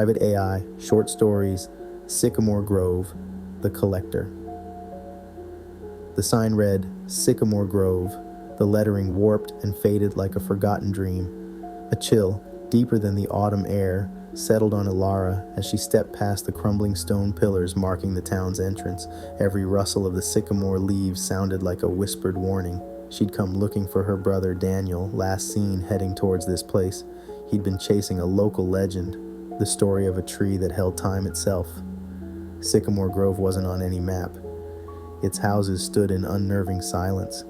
Private AI, Short Stories, Sycamore Grove, The Collector. The sign read, Sycamore Grove, the lettering warped and faded like a forgotten dream. A chill, deeper than the autumn air, settled on Ilara as she stepped past the crumbling stone pillars marking the town's entrance. Every rustle of the sycamore leaves sounded like a whispered warning. She'd come looking for her brother Daniel, last seen heading towards this place. He'd been chasing a local legend, the story of a tree that held time itself. Sycamore Grove wasn't on any map. Its houses stood in unnerving silence,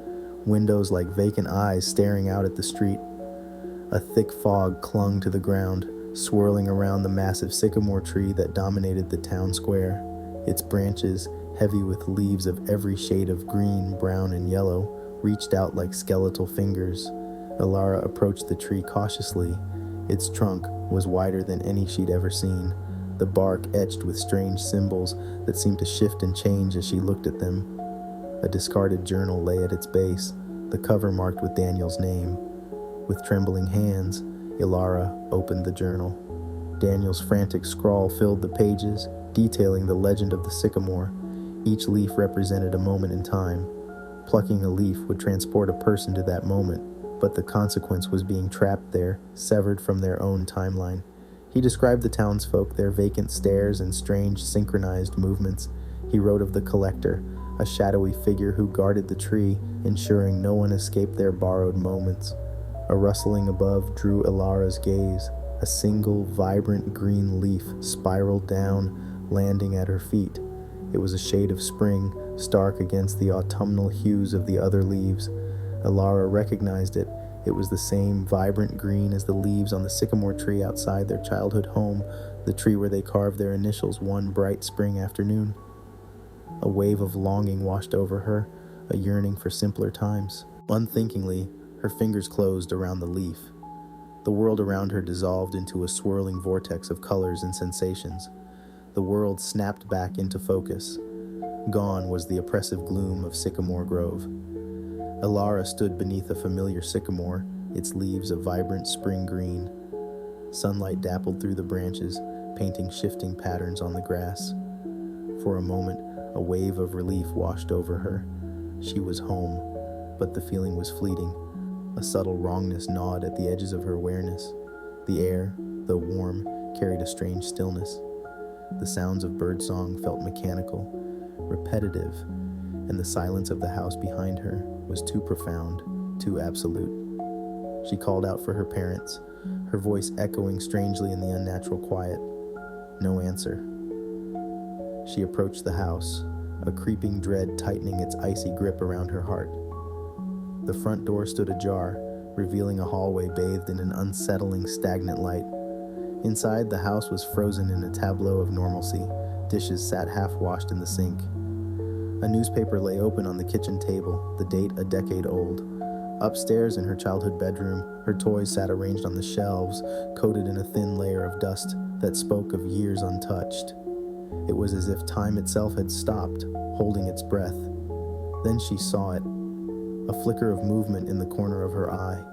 windows like vacant eyes staring out at the street. A thick fog clung to the ground, swirling around the massive sycamore tree that dominated the town square. Its branches, heavy with leaves of every shade of green, brown, and yellow, reached out like skeletal fingers. Ilara approached the tree cautiously. Its trunk was wider than any she'd ever seen, the bark etched with strange symbols that seemed to shift and change as she looked at them. A discarded journal lay at its base, the cover marked with Daniel's name. With trembling hands, Ilara opened the journal. Daniel's frantic scrawl filled the pages, detailing the legend of the sycamore. Each leaf represented a moment in time. Plucking a leaf would transport a person to that moment, but the consequence was being trapped there, severed from their own timeline. He described the townsfolk, their vacant stares and strange synchronized movements. He wrote of the collector, a shadowy figure who guarded the tree, ensuring no one escaped their borrowed moments. A rustling above drew Ilara's gaze. A single, vibrant green leaf spiraled down, landing at her feet. It was a shade of spring, stark against the autumnal hues of the other leaves. Ilara recognized it. It was the same vibrant green as the leaves on the sycamore tree outside their childhood home, the tree where they carved their initials one bright spring afternoon. A wave of longing washed over her, a yearning for simpler times. Unthinkingly, her fingers closed around the leaf. The world around her dissolved into a swirling vortex of colors and sensations. The world snapped back into focus. Gone was the oppressive gloom of Sycamore Grove. Ilara stood beneath a familiar sycamore, its leaves a vibrant spring green. Sunlight dappled through the branches, painting shifting patterns on the grass. For a moment, a wave of relief washed over her. She was home, but the feeling was fleeting. A subtle wrongness gnawed at the edges of her awareness. The air, though warm, carried a strange stillness. The sounds of birdsong felt mechanical, repetitive, and the silence of the house behind her was too profound, too absolute. She called out for her parents, her voice echoing strangely in the unnatural quiet. No answer. She approached the house, a creeping dread tightening its icy grip around her heart. The front door stood ajar, revealing a hallway bathed in an unsettling, stagnant light. Inside, the house was frozen in a tableau of normalcy. Dishes sat half-washed in the sink. A newspaper lay open on the kitchen table, the date a decade old. Upstairs in her childhood bedroom, her toys sat arranged on the shelves, coated in a thin layer of dust that spoke of years untouched. It was as if time itself had stopped, holding its breath. Then she saw it. A flicker of movement in the corner of her eye,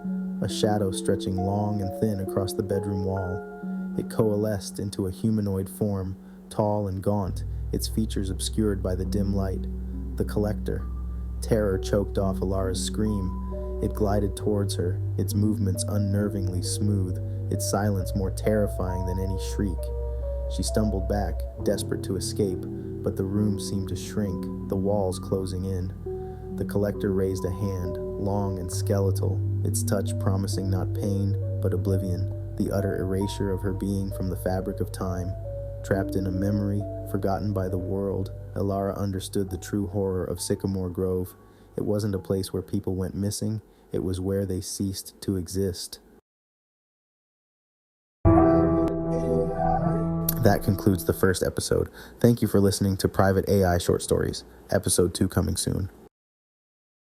a shadow stretching long and thin across the bedroom wall. It coalesced into a humanoid form, tall and gaunt, its features obscured by the dim light. The collector. Terror choked off Ilara's scream. It glided towards her, its movements unnervingly smooth, its silence more terrifying than any shriek. She stumbled back, desperate to escape, but the room seemed to shrink, the walls closing in. The collector raised a hand, long and skeletal, its touch promising not pain, but oblivion, the utter erasure of her being from the fabric of time. Trapped in a memory, forgotten by the world, Ilara understood the true horror of Sycamore Grove. It wasn't a place where people went missing, it was where they ceased to exist. That concludes the first episode. Thank you for listening to Private AI Short Stories. Episode 2 coming soon.